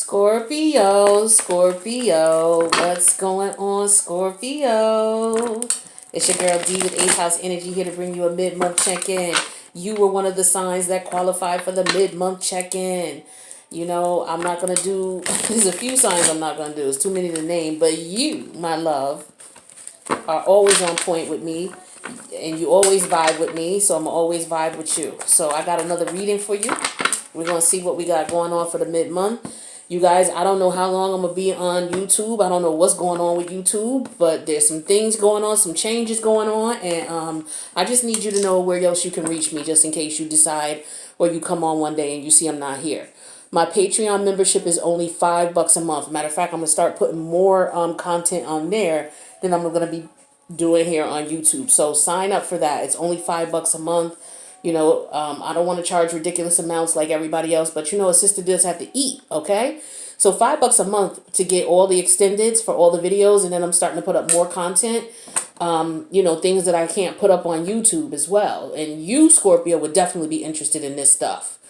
Scorpio, Scorpio, what's going on, Scorpio? It's your girl D with 8th House Energy here to bring you a mid-month check-in. You were one of the signs that qualified for the mid-month check-in. You know, I'm not going to do, there's a few signs I'm not going to do. It's too many to name, but you, my love, are always on point with me. And you always vibe with me, so I'm always vibe with you. So I got another reading for you. We're going to see what we got going on for the mid-month. You guys, I don't know how long I'm going to be on YouTube. I don't know what's going on with YouTube, but there's some things going on, some changes going on, and I just need you to know where else you can reach me just in case you decide or you come on one day and you see I'm not here. My Patreon membership is only $5 a month. Matter of fact, I'm going to start putting more content on there than I'm going to be doing here on YouTube. So sign up for that. It's only $5 a month. You know, I don't want to charge ridiculous amounts like everybody else, but you know, a sister does have to eat, okay? So $5 a month to get all the extendeds for all the videos, and then I'm starting to put up more content. You know, things that I can't put up on YouTube as well. And you, Scorpio, would definitely be interested in this stuff.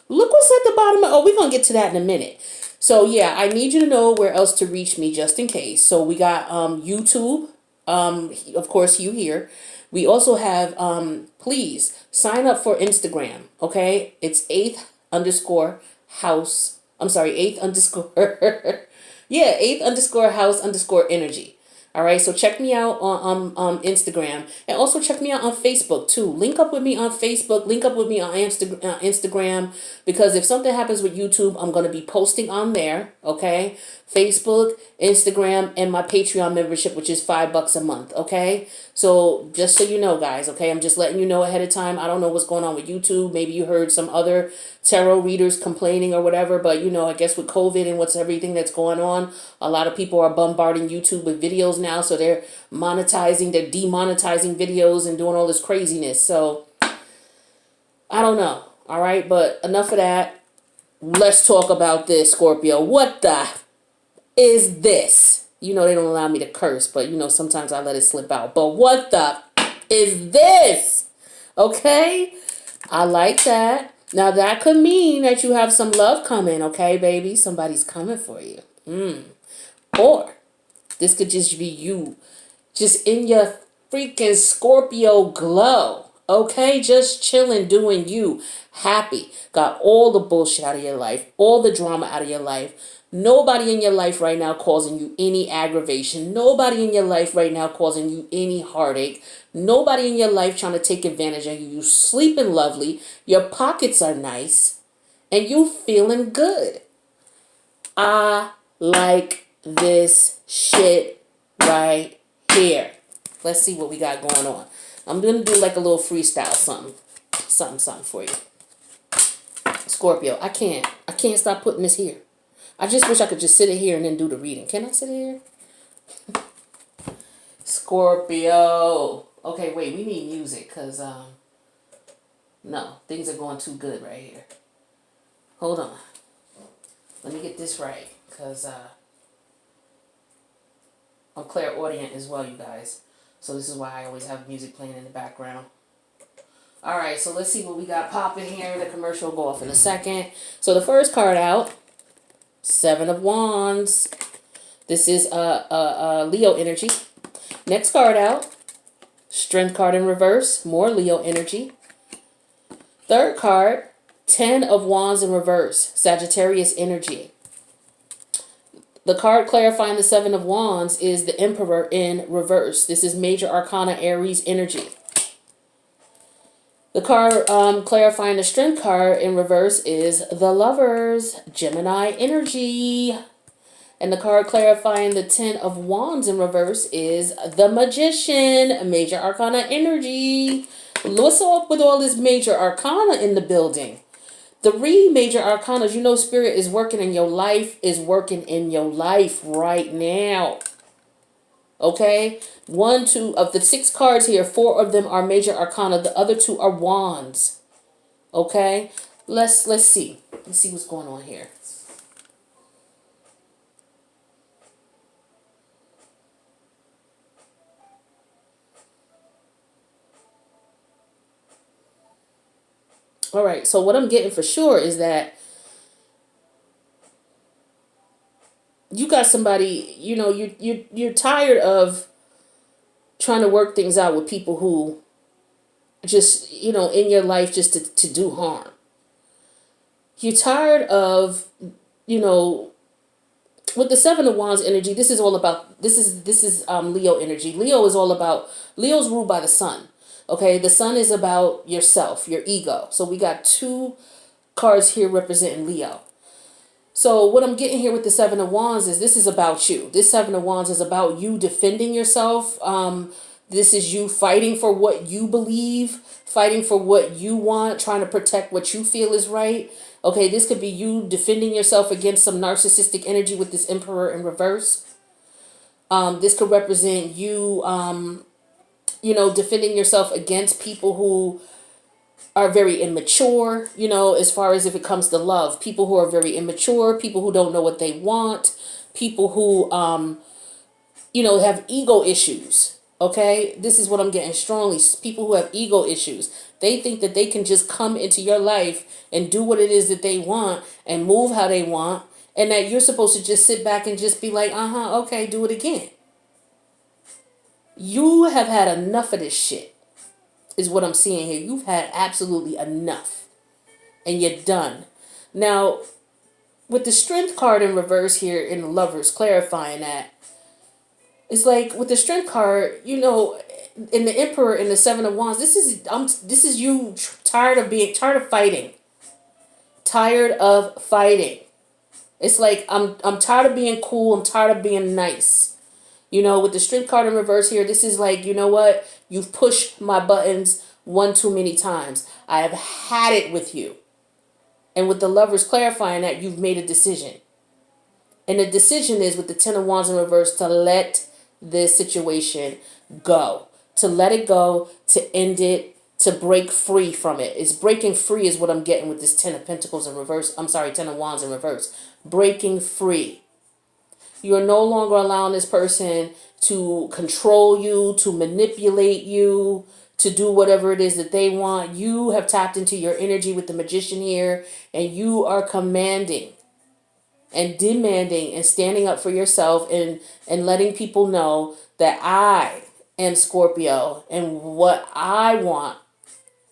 Look what's at the bottom. Oh, we're going to get to that in a minute. So yeah, I need you to know where else to reach me just in case. So we got YouTube. Of course, you here. We also have, please sign up for Instagram, okay? It's 8th_house. I'm sorry, 8th_ yeah, 8th_house_energy. All right, so check me out on Instagram, and also check me out on Facebook too. Link up with me on Facebook, link up with me on Instagram, because if something happens with YouTube, I'm going to be posting on there, okay? Facebook, Instagram, and my Patreon membership, which is $5 a month, okay? So just so you know, guys, okay? I'm just letting you know ahead of time. I don't know what's going on with YouTube. Maybe you heard some other tarot readers complaining or whatever, but you know, I guess with COVID and what's everything that's going on, a lot of people are bombarding YouTube with videos now, so they're monetizing, they're demonetizing videos and doing all this craziness. So I don't know, all right? But enough of that. Let's talk about this, Scorpio. What the is this? You know, they don't allow me to curse, but you know, sometimes I let it slip out. But what the is this? Okay? I like that. Now, that could mean that you have some love coming, okay, baby? Somebody's coming for you. Or this could just be you, just in your freaking Scorpio glow, okay? Just chilling, doing you, happy. Got all the bullshit out of your life, all the drama out of your life. Nobody in your life right now causing you any aggravation. Nobody in your life right now causing you any heartache. Nobody in your life trying to take advantage of you. You sleeping lovely. Your pockets are nice. And you feeling good. I like this shit right here. Let's see what we got going on. I'm going to do like a little freestyle something for you. Scorpio, I can't stop putting this here. I just wish I could just sit it here and then do the reading. Can I sit it here? Scorpio. Okay, wait, we need music because, no, things are going too good right here. Hold on. Let me get this right because I'm clairaudient as well, you guys. So this is why I always have music playing in the background. All right, so let's see what we got popping here. The commercial will go off in a second. So the first card out, 7 of Wands. This is Leo energy. Next card out, Strength card in reverse, more Leo energy. Third card, 10 of Wands in reverse, Sagittarius energy. The card clarifying the 7 of Wands is the Emperor in reverse. This is Major Arcana Aries energy. The card clarifying the Strength card in reverse is the Lovers, Gemini energy. And the card clarifying the 10 of Wands in reverse is the Magician, Major Arcana energy. What's up with all this Major Arcana in the building? 3 Major Arcanas, you know, Spirit is working in your life, right now. Okay? 1, 2 of the 6 cards here, 4 of them are Major Arcana. The other 2 are Wands. Okay? Let's see. Let's see what's going on here. All right, so what I'm getting for sure is that you got somebody, you're tired of trying to work things out with people who just, in your life just to do harm. You're tired of, you know, with the Seven of Wands energy, this is all about, this is Leo energy. Leo's ruled by the sun. Okay, the sun is about yourself, your ego. So we got two cards here representing Leo. So what I'm getting here with the Seven of Wands is this is about you. This Seven of Wands is about you defending yourself. This is you fighting for what you believe, fighting for what you want, trying to protect what you feel is right. Okay, this could be you defending yourself against some narcissistic energy with this Emperor in reverse. This could represent you, defending yourself against people who are very immature, as far as if it comes to love. People who are very immature, people who don't know what they want, people who, have ego issues. Okay, this is what I'm getting strongly. People who have ego issues. They think that they can just come into your life and do what it is that they want and move how they want, and that you're supposed to just sit back and just be like, okay, do it again. You have had enough of this shit, is what I'm seeing here. You've had absolutely enough, and you're done. Now, with the Strength card in reverse here in the Lovers, clarifying that, it's like with the Strength card, in the Emperor and the Seven of Wands, this is you tired of fighting. Tired of fighting. It's like I'm tired of being cool, I'm tired of being nice. With the Strength card in reverse here, this is like, you know what? You've pushed my buttons one too many times. I have had it with you. And with the Lovers, clarifying that you've made a decision. And the decision is with the Ten of Wands in reverse to let this situation go, to let it go, to end it, to break free from it. It's breaking free is what I'm getting with this Ten of Pentacles in reverse. I'm sorry, Ten of Wands in reverse. Breaking free. You are no longer allowing this person to control you, to manipulate you, to do whatever it is that they want. You have tapped into your energy with the Magician here, and you are commanding and demanding and standing up for yourself and letting people know that I am Scorpio and what I want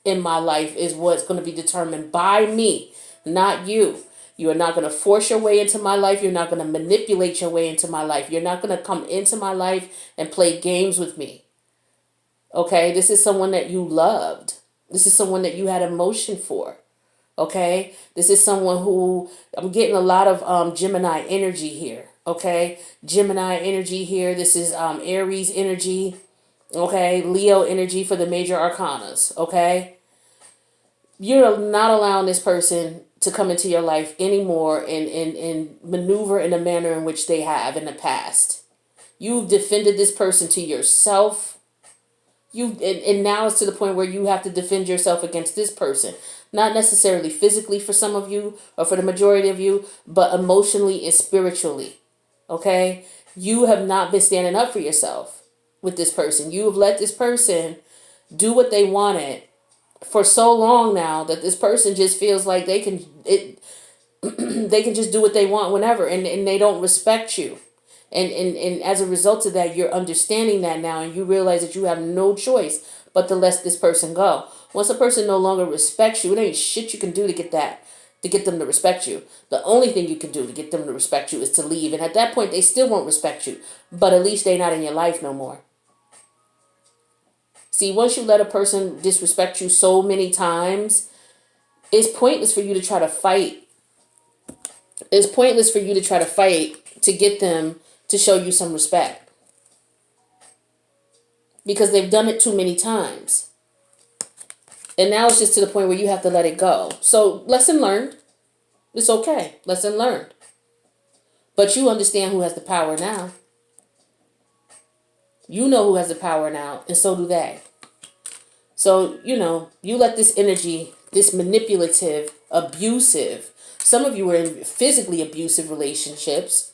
in my life is what's going to be determined by me, not you. You are not going to force your way into my life. You're not going to manipulate your way into my life. You're not going to come into my life and play games with me. Okay, this is someone that you loved. This is someone that you had emotion for. Okay, this is someone who, I'm getting a lot of Gemini energy here. Okay, Gemini energy here. This is Aries energy. Okay, Leo energy for the major arcanas. Okay, you're not allowing this person to come into your life anymore and maneuver in the manner in which they have in the past. You've defended this person to yourself. And now it's to the point where you have to defend yourself against this person. Not necessarily physically for some of you or for the majority of you, but emotionally and spiritually. Okay? You have not been standing up for yourself with this person. You have let this person do what they wanted for so long now that this person just feels like they can just do what they want whenever, and they don't respect you. And as a result of that, you're understanding that now, and you realize that you have no choice but to let this person go. Once a person no longer respects you, it ain't shit you can do to get them to respect you. The only thing you can do to get them to respect you is to leave. And at that point, they still won't respect you. But at least they're not in your life no more. See, once you let a person disrespect you so many times, it's pointless for you to try to fight. It's pointless for you to try to fight to get them to show you some respect. Because they've done it too many times. And now it's just to the point where you have to let it go. So, lesson learned. It's okay. Lesson learned. But you understand who has the power now. You know who has the power now, and so do they. So, you let this energy, this manipulative, abusive, some of you were in physically abusive relationships,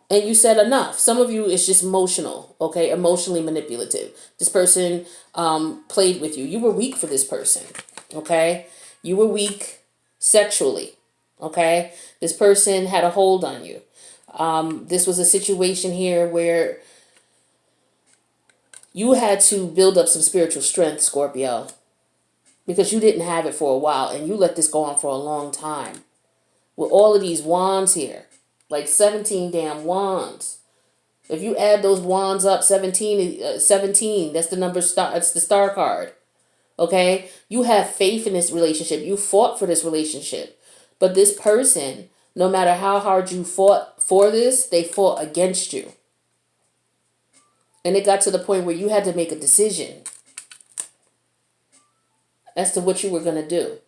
and you said enough. Some of you is just emotional, okay? Emotionally manipulative. This person played with you. You were weak for this person, okay? You were weak sexually. Okay? This person had a hold on you. This was a situation here where you had to build up some spiritual strength, Scorpio, because you didn't have it for a while and you let this go on for a long time. With all of these wands here, like 17 damn wands. If you add those wands up, 17, that's the number star, that's the star card. Okay? You have faith in this relationship. You fought for this relationship. But this person, no matter how hard you fought for this, they fought against you. And it got to the point where you had to make a decision as to what you were going to do.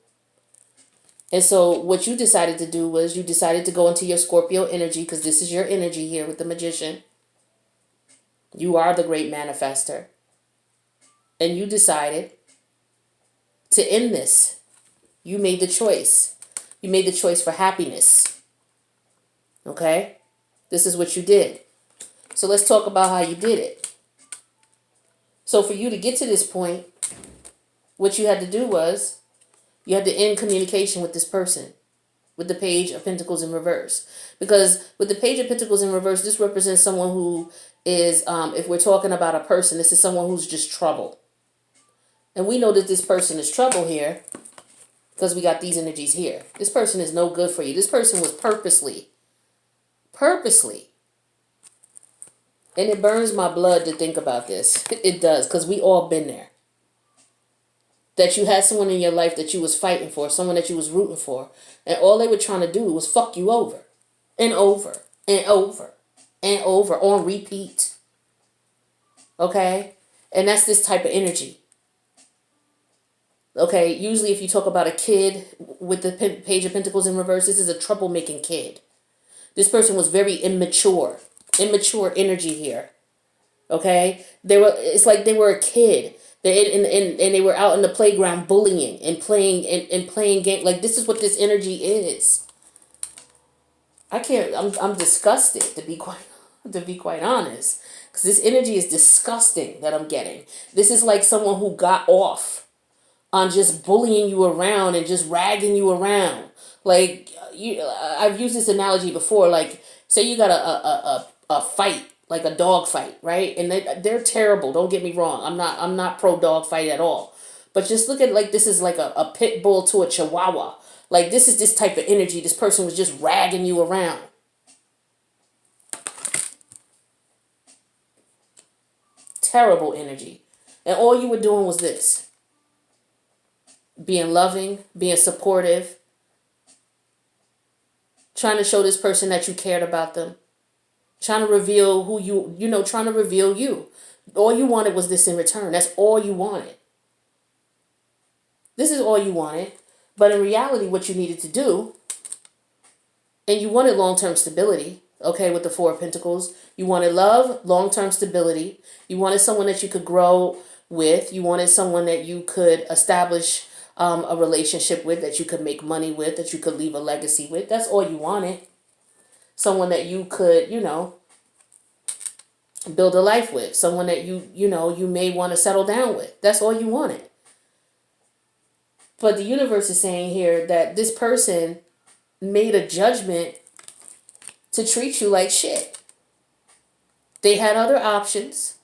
And so what you decided to do was you decided to go into your Scorpio energy, because this is your energy here with the Magician. You are the great manifester. And you decided to end this. You made the choice. You made the choice for happiness. Okay? This is what you did. So let's talk about how you did it. So for you to get to this point, what you had to do was you had to end communication with this person, with the Page of Pentacles in reverse. Because with the Page of Pentacles in reverse, this represents someone who is, if we're talking about a person, this is someone who's just trouble. And we know that this person is trouble here because we got these energies here. This person is no good for you. This person was purposely. And it burns my blood to think about this. It does, because we all been there. That you had someone in your life that you was fighting for, someone that you was rooting for, and all they were trying to do was fuck you over and over and over and over on repeat. Okay? And that's this type of energy. Okay? Usually if you talk about a kid with the Page of Pentacles in reverse, this is a troublemaking kid. This person was very immature energy here. Okay? It's like they were a kid. And they were out in the playground bullying and playing game. Like, this is what this energy is. I'm disgusted to be quite honest. Because this energy is disgusting that I'm getting. This is like someone who got off on just bullying you around and just ragging you around. Like, I've used this analogy before. Like, say you got a fight, like a dog fight, right? And they're terrible. Don't get me wrong. I'm not pro dog fight at all. But just look at it like this is like a pit bull to a chihuahua. Like, this is this type of energy. This person was just ragging you around. Terrible energy. And all you were doing was this. Being loving, being supportive, trying to show this person that you cared about them, trying to reveal who trying to reveal you. All you wanted was this in return. That's all you wanted. This is all you wanted. But in reality, what you needed to do, and you wanted long-term stability, okay, with the Four of Pentacles. You wanted love, long-term stability. You wanted someone that you could grow with. You wanted someone that you could establish a relationship with, that you could make money with, that you could leave a legacy with. That's all you wanted. Someone that you could, build a life with. Someone that you may want to settle down with. That's all you wanted. But the universe is saying here that this person made a judgment to treat you like shit. They had other options,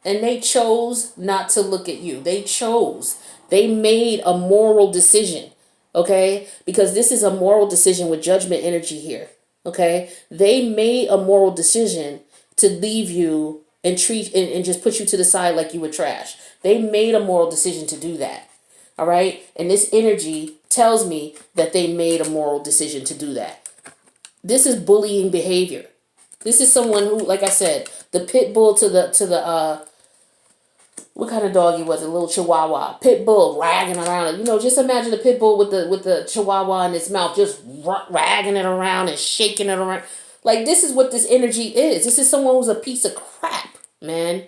and they chose not to look at you. They made a moral decision, okay? Because this is a moral decision with judgment energy here, okay? They made a moral decision to leave you and treat and just put you to the side like you were trash. They made a moral decision to do that, all right? And this energy tells me that they made a moral decision to do that. This is bullying behavior. This is someone who, like I said, the pit bull to the what kind of doggy was it? A little chihuahua. Pit bull ragging around. Just imagine the pit bull with the chihuahua in its mouth, just ragging it around and shaking it around. Like, this is what this energy is. This is someone who's a piece of crap, man.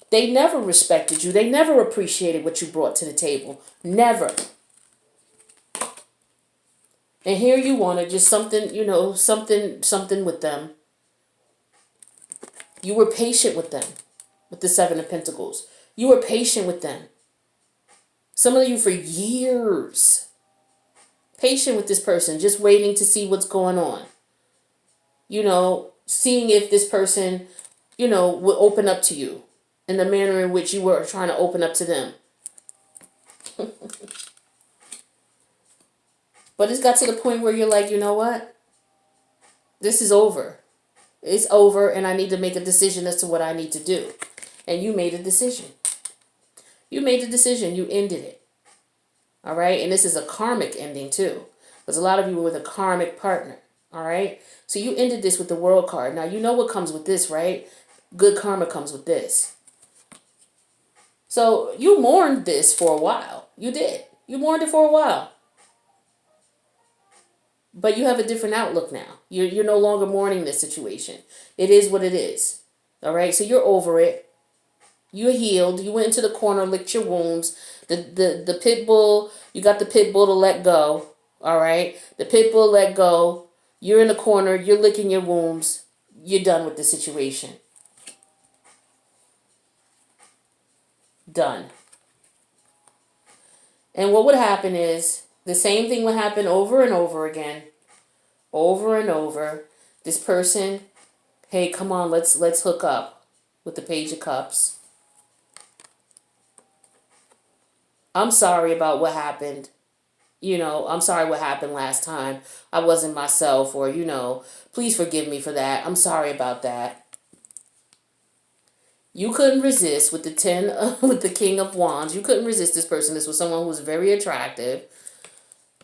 They never respected you. They never appreciated what you brought to the table. Never. And here you wanted just something, something with them. You were patient with them. With the Seven of Pentacles. You were patient with them. Some of you for years. Patient with this person, just waiting to see what's going on. You know, seeing if this person, you know, will open up to you in the manner in which you were trying to open up to them. But it's got to the point where you're like, you know what? This is over. It's over, and I need to make a decision as to what I need to do. And you made a decision. You made the decision. You ended it. All right? And this is a karmic ending, too. Because a lot of you were with a karmic partner. All right? So you ended this with the World card. Now, you know what comes with this, right? Good karma comes with this. So you mourned this for a while. You did. You mourned it for a while. But you have a different outlook now. You're no longer mourning this situation. It is what it is. All right? So you're over it. You're healed. You went into the corner, licked your wounds. The pit bull, you got the pit bull to let go. All right? The pit bull let go. You're in the corner. You're licking your wounds. You're done with the situation. Done. And what would happen is the same thing would happen over and over again. Over and over. This person, hey, come on, let's hook up with the Page of Cups. I'm sorry about what happened. You know, I'm sorry what happened last time. I wasn't myself, or, you know, please forgive me for that. I'm sorry about that. You couldn't resist with with the King of Wands. You couldn't resist this person. This was someone who was very attractive.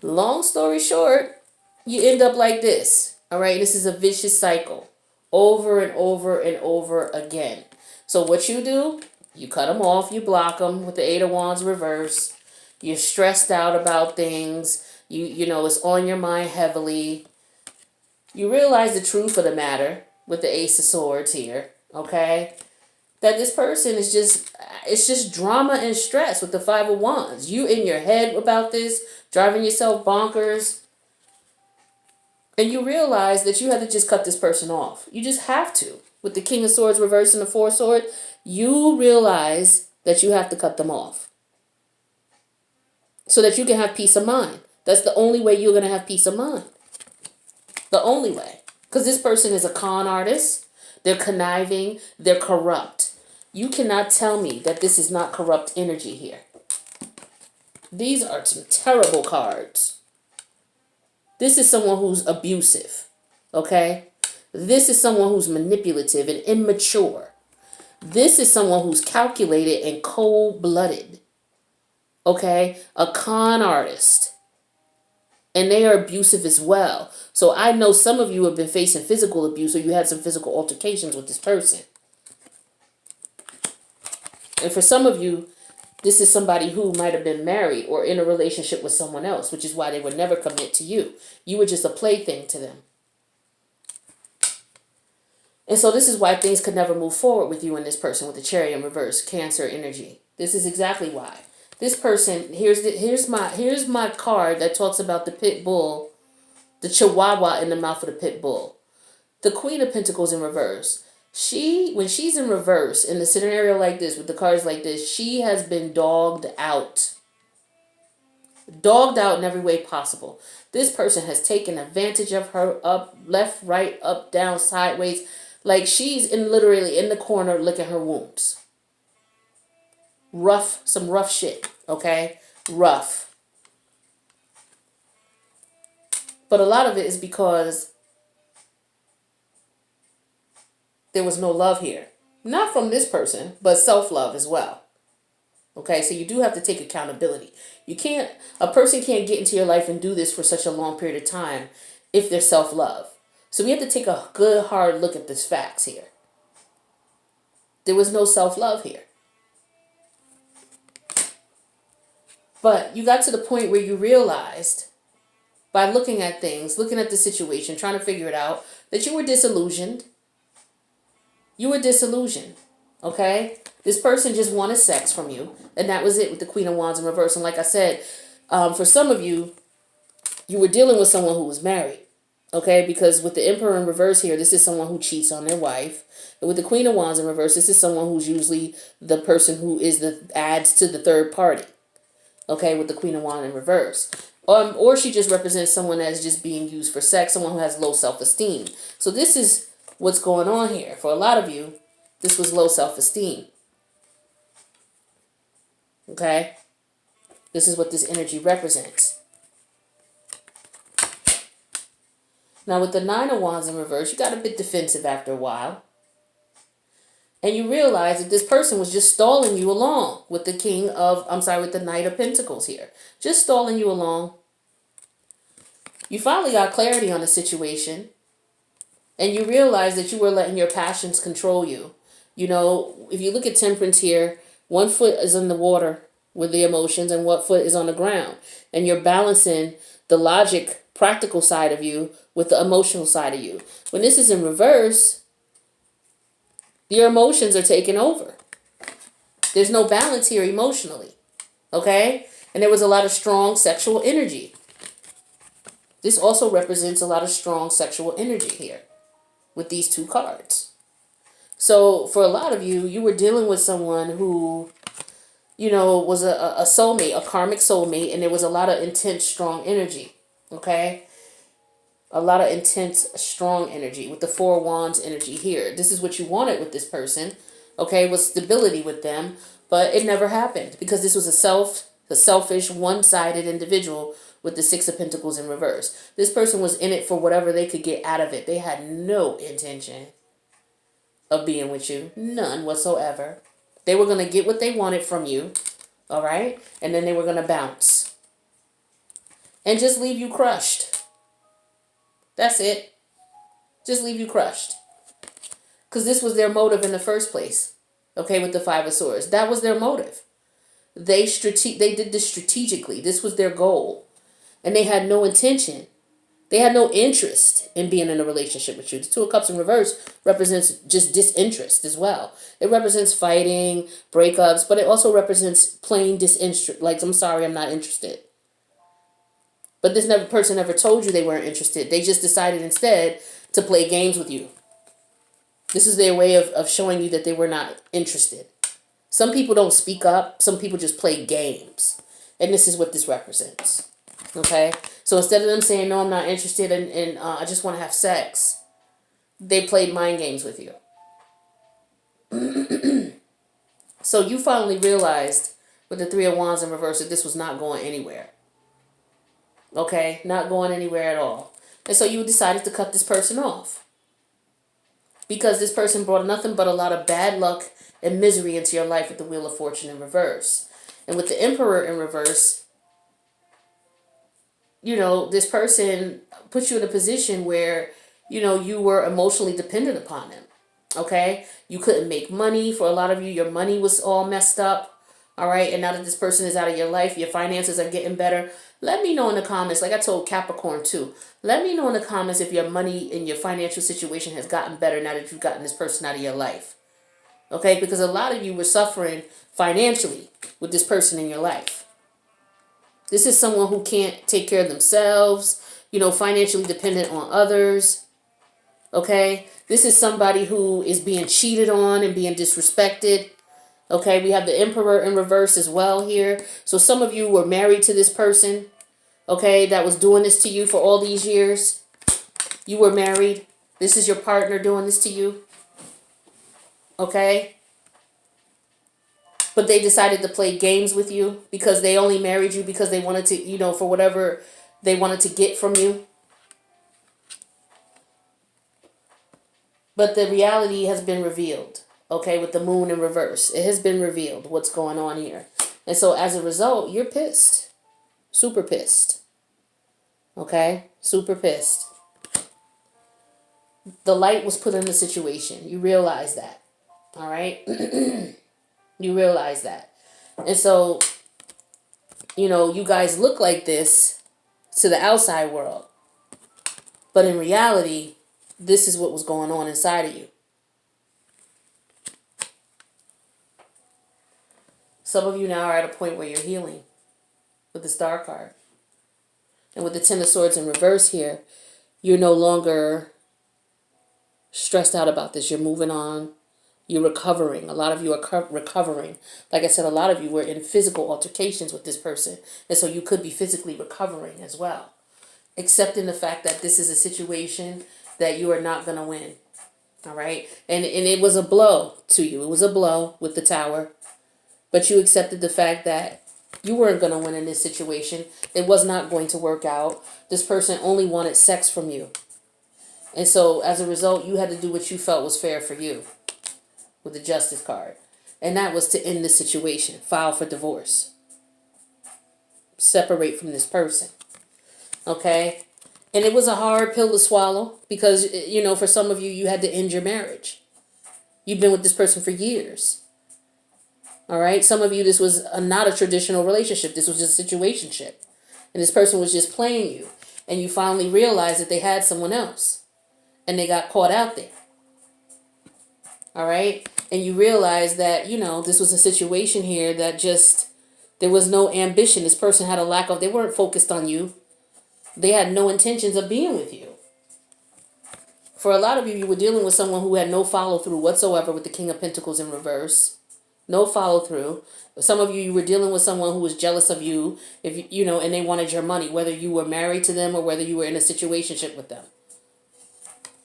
Long story short, you end up like this. All right, this is a vicious cycle, over and over and over again. So what you do, you cut them off, you block them with the Eight of Wands reverse. You're stressed out about things. You know, it's on your mind heavily. You realize the truth of the matter with the Ace of Swords here, okay? That this person is it's just drama and stress with the Five of Wands. You in your head about this, driving yourself bonkers. And you realize that you have to just cut this person off. You just have to. With the King of Swords reversed and the Four of Swords, you realize that you have to cut them off. So that you can have peace of mind. That's the only way you're going to have peace of mind. The only way. Because this person is a con artist. They're conniving. They're corrupt. You cannot tell me that this is not corrupt energy here. These are some terrible cards. This is someone who's abusive. Okay? This is someone who's manipulative and immature. This is someone who's calculated and cold-blooded. Okay? A con artist. And they are abusive as well. So I know some of you have been facing physical abuse, or you had some physical altercations with this person. And for some of you, this is somebody who might have been married or in a relationship with someone else, which is why they would never commit to you. You were just a plaything to them. And so this is why things could never move forward with you and this person with the Chariot in reverse, Cancer energy. This is exactly why. This person, here's my card that talks about the pit bull, the chihuahua in the mouth of the pit bull. The Queen of Pentacles in reverse. When she's in reverse in the scenario like this, with the cards like this, she has been dogged out. Dogged out in every way possible. This person has taken advantage of her, up, left, right, up, down, sideways. Like she's literally in the corner licking her wounds. Some rough shit, okay? Rough. But a lot of it is because there was no love here. Not from this person, but self-love as well. Okay, so you do have to take accountability. A person can't get into your life and do this for such a long period of time if they're self-love. So we have to take a good hard look at this facts here. There was no self-love here. But you got to the point where you realized, by looking at things, looking at the situation, trying to figure it out, that you were disillusioned. You were disillusioned, okay? This person just wanted sex from you, and that was it with the Queen of Wands in reverse. And like I said, for some of you, you were dealing with someone who was married, okay? Because with the Emperor in reverse here, this is someone who cheats on their wife. And with the Queen of Wands in reverse, this is someone who's usually the person who adds to the third party. Okay, with the Queen of Wands in reverse. Or she just represents someone that's just being used for sex, someone who has low self-esteem. So this is what's going on here. For a lot of you, this was low self-esteem. Okay? This is what this energy represents. Now with the Nine of Wands in reverse, you got a bit defensive after a while. And you realize that this person was just stalling you along with the with the Knight of Pentacles here. Just stalling you along. You finally got clarity on the situation. And you realize that you were letting your passions control you. You know, if you look at Temperance here, one foot is in the water with the emotions and one foot is on the ground. And you're balancing the logic, practical side of you with the emotional side of you. When this is in reverse, your emotions are taking over. There's no balance here emotionally. Okay? And there was a lot of strong sexual energy. This also represents a lot of strong sexual energy here with these two cards. So for a lot of you, you were dealing with someone who, you know, was a soulmate, a karmic soulmate, and there was a lot of intense, strong energy. Okay? A lot of intense, strong energy with the Four of Wands energy here. This is what you wanted with this person, okay, was stability with them, but it never happened because this was a selfish, one-sided individual with the Six of Pentacles in reverse. This person was in it for whatever they could get out of it. They had no intention of being with you, none whatsoever. They were going to get what they wanted from you, all right, and then they were going to bounce and just leave you crushed. That's it. Just leave you crushed. Because this was their motive in the first place. Okay, with the Five of Swords. That was their motive. They did this strategically. This was their goal. And they had no intention. They had no interest in being in a relationship with you. The Two of Cups in reverse represents just disinterest as well. It represents fighting, breakups, but it also represents plain disinterest. Like, I'm sorry, I'm not interested. But this person never told you they weren't interested. They just decided instead to play games with you. This is their way of showing you that they were not interested. Some people don't speak up. Some people just play games. And this is what this represents. Okay? So instead of them saying, no, I'm not interested and I just want to have sex, they played mind games with you. So you finally realized with the Three of Wands in reverse that this was not going anywhere. Okay, not going anywhere at all. And so you decided to cut this person off. Because this person brought nothing but a lot of bad luck and misery into your life with the Wheel of Fortune in reverse. And with the Emperor in reverse, you know, this person put you in a position where, you know, you were emotionally dependent upon them. Okay? You couldn't make money. For a lot of you, your money was all messed up. All right? And now that this person is out of your life, your finances are getting better. Let me know in the comments, like I told Capricorn too, let me know in the comments if your money and your financial situation has gotten better now that you've gotten this person out of your life. Okay? Because a lot of you were suffering financially with this person in your life. This is someone who can't take care of themselves, you know, financially dependent on others. Okay? This is somebody who is being cheated on and being disrespected. Okay, we have the Emperor in reverse as well here. So some of you were married to this person, okay, that was doing this to you for all these years. You were married. This is your partner doing this to you. Okay? But they decided to play games with you because they only married you because they wanted to, you know, for whatever they wanted to get from you. But the reality has been revealed. Okay, with the Moon in reverse. It has been revealed what's going on here. And so as a result, you're pissed. Super pissed. Okay? Super pissed. The light was put in the situation. You realize that. All right? You realize that. And so, you know, you guys look like this to the outside world. But in reality, this is what was going on inside of you. Some of you now are at a point where you're healing with the Star card. And with the Ten of Swords in reverse here, you're no longer stressed out about this. You're moving on You're recovering. A lot of you are recovering. Like I said, a lot of you were in physical altercations with this person. And so you could be physically recovering as well. Accepting the fact that this is a situation that you are not going to win. All right. And it was a blow to you. It was a blow with the Tower. But you accepted the fact that you weren't going to win in this situation. It was not going to work out. This person only wanted sex from you. And so as a result, you had to do what you felt was fair for you with the Justice card. And that was to end the situation. File for divorce. Separate from this person. Okay? And it was a hard pill to swallow because, you know, for some of you, you had to end your marriage. You've been with this person for years. All right? Some of you, this was not a traditional relationship. This was just a situationship. And this person was just playing you. And you finally realized that they had someone else. And they got caught out there. All right? And you realize that, you know, this was a situation here that just, there was no ambition. This person had a lack of, they weren't focused on you. They had no intentions of being with you. For a lot of you, you were dealing with someone who had no follow through whatsoever with the King of Pentacles in reverse. No follow through. Some of you, you were dealing with someone who was jealous of you, if you know, and they wanted your money, whether you were married to them or whether you were in a situationship with them.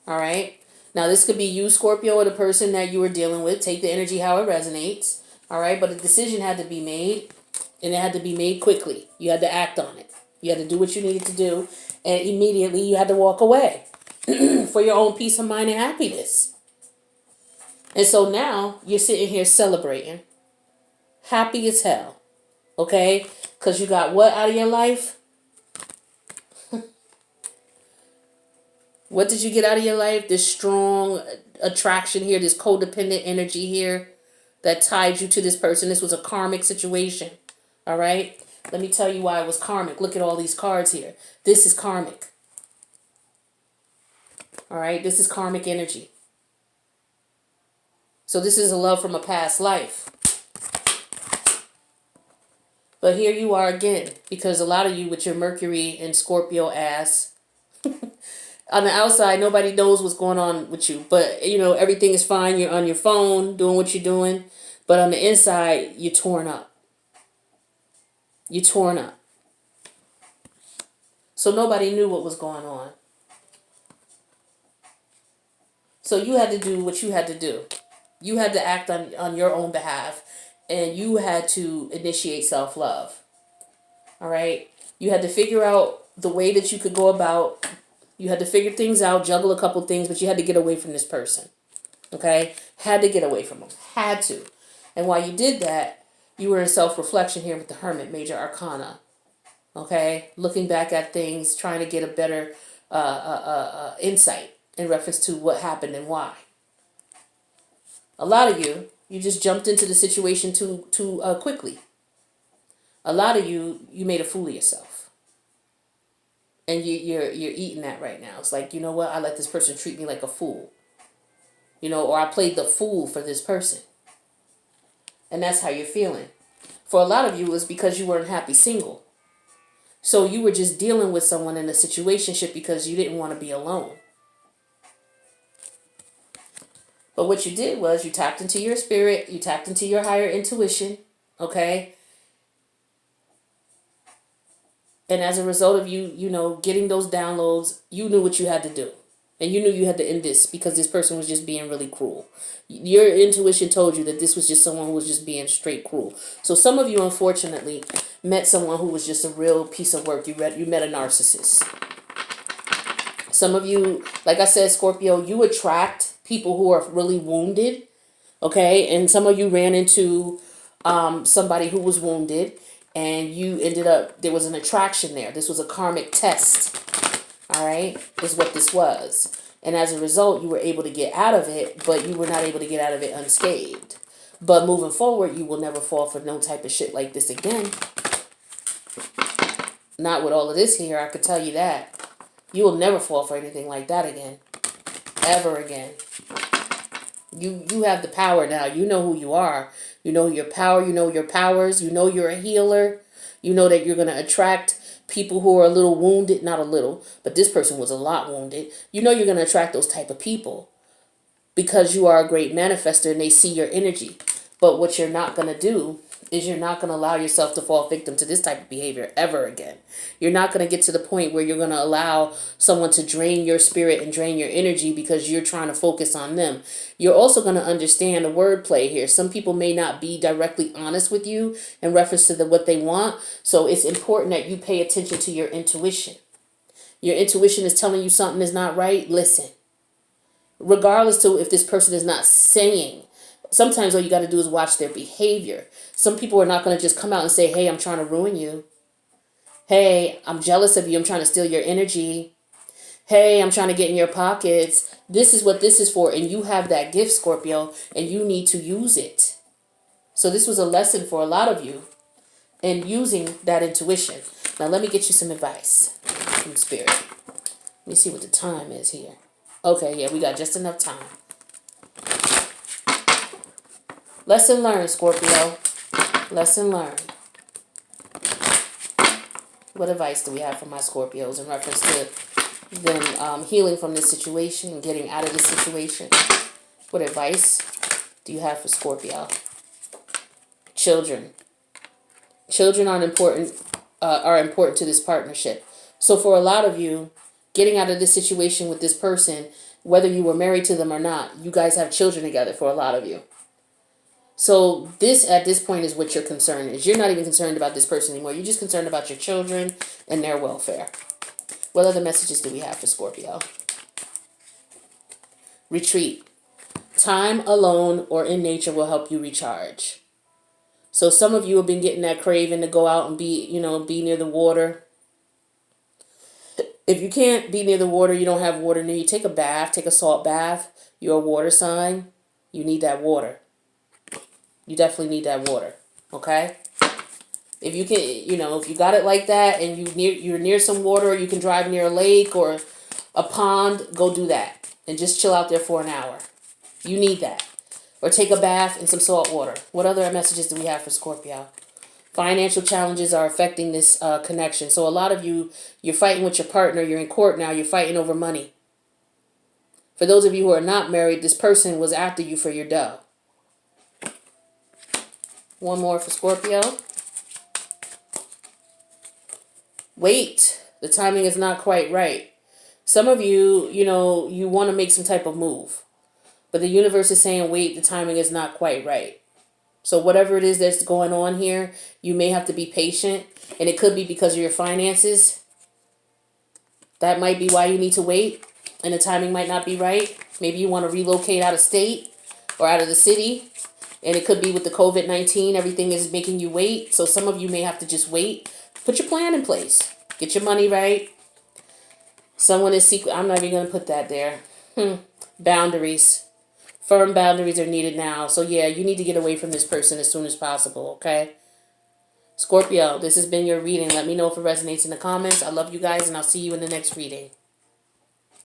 All right? Now, this could be you, Scorpio, or the person that you were dealing with. Take the energy how it resonates. All right? But a decision had to be made, and it had to be made quickly. You had to act on it. You had to do what you needed to do, and immediately you had to walk away for your own peace of mind and happiness. And so now you're sitting here celebrating, happy as hell, okay? Because you got what out of your life? What did you get out of your life? This strong attraction here, this codependent energy here that tied you to this person. This was a karmic situation, all right? Let me tell you why it was karmic. Look at all these cards here. This is karmic. All right? This is karmic energy. So this is a love from a past life. But here you are again, because a lot of you with your Mercury and Scorpio ass, on the outside, nobody knows what's going on with you. But, you know, everything is fine. You're on your phone doing what you're doing. But on the inside, you're torn up. You're torn up. So nobody knew what was going on. So you had to do what you had to do. You had to act on your own behalf. And you had to initiate self-love. All right? You had to figure out the way that you could go about. You had to figure things out, juggle a couple things, but you had to get away from this person. Okay? Had to get away from them. Had to. And while you did that, you were in self-reflection here with the Hermit, Major Arcana. Okay? Looking back at things, trying to get a better insight in reference to what happened and why. A lot of you, you just jumped into the situation too quickly. A lot of you, you made a fool of yourself. And you're eating that right now. It's like, you know what? I let this person treat me like a fool. You know, or I played the fool for this person. And that's how you're feeling. For a lot of you, it's because you weren't happy single. So you were just dealing with someone in a situationship because you didn't want to be alone. But what you did was you tapped into your spirit. You tapped into your higher intuition. Okay? And as a result of you, you know, getting those downloads, you knew what you had to do. And you knew you had to end this because this person was just being really cruel. Your intuition told you that this was just someone who was just being straight cruel. So some of you, unfortunately, met someone who was just a real piece of work. You met a narcissist. Some of you, like I said, Scorpio, you attract people who are really wounded. Okay? And some of you ran into somebody who was wounded. And you ended up, there was an attraction there. This was a karmic test. All right? Is what this was. And as a result, you were able to get out of it, but you were not able to get out of it unscathed. But moving forward, you will never fall for no type of shit like this again. Not with all of this here, I could tell you that. You will never fall for anything like that again. Ever again. You have the power now. You know who you are. You know your power. You know your powers. You know you're a healer. You know that you're going to attract people who are a little wounded. Not a little, but this person was a lot wounded. You know you're going to attract those type of people. because you are a great manifester and they see your energy. But what you're not going to do is you're not going to allow yourself to fall victim to this type of behavior ever again. You're not going to get to the point where you're going to allow someone to drain your spirit and drain your energy because you're trying to focus on them. You're also going to understand the wordplay here. Some people may not be directly honest with you in reference to what they want. So it's important that you pay attention to your intuition. Your intuition is telling you something is not right. Listen. Regardless to if this person is not saying. Sometimes all you got to do is watch their behavior. Some people are not going to just come out and say, hey, I'm trying to ruin you. Hey, I'm jealous of you. I'm trying to steal your energy. Hey, I'm trying to get in your pockets. This is what this is for. And you have that gift, Scorpio, and you need to use it. So this was a lesson for a lot of you in using that intuition. Now, let me get you some advice from Spirit. Let me see what the time is here. Okay, yeah, we got just enough time. Lesson learned, Scorpio. Lesson learned. What advice do we have for my Scorpios in reference to them healing from this situation and getting out of this situation? What advice do you have for Scorpio? Children. Children are important to this partnership. So for a lot of you, getting out of this situation with this person, whether you were married to them or not, you guys have children together for a lot of you. So this, at this point, is what your concern is. You're not even concerned about this person anymore. You're just concerned about your children and their welfare. What other messages do we have for Scorpio? Retreat. Time alone or in nature will help you recharge. So some of you have been getting that craving to go out and be near the water. If you can't be near the water, you don't have water near you, take a bath, take a salt bath. You're a water sign. You need that water. You definitely need that water, okay? If you can, if you got it like that and you're near some water, or you can drive near a lake or a pond, go do that. And just chill out there for an hour. You need that. Or take a bath in some salt water. What other messages do we have for Scorpio? Financial challenges are affecting this connection. So a lot of you, you're fighting with your partner. You're in court now. You're fighting over money. For those of you who are not married, this person was after you for your dough. One more for Scorpio. Wait. The timing is not quite right. Some of you, you want to make some type of move. But the universe is saying, wait, the timing is not quite right. So whatever it is that's going on here, you may have to be patient. And it could be because of your finances. That might be why you need to wait. And the timing might not be right. Maybe you want to relocate out of state or out of the city. And it could be with the COVID-19, everything is making you wait. So some of you may have to just wait. Put your plan in place. Get your money right. Someone is secret. I'm not even going to put that there. Boundaries. Firm boundaries are needed now. So yeah, you need to get away from this person as soon as possible, okay? Scorpio, this has been your reading. Let me know if it resonates in the comments. I love you guys, and I'll see you in the next reading.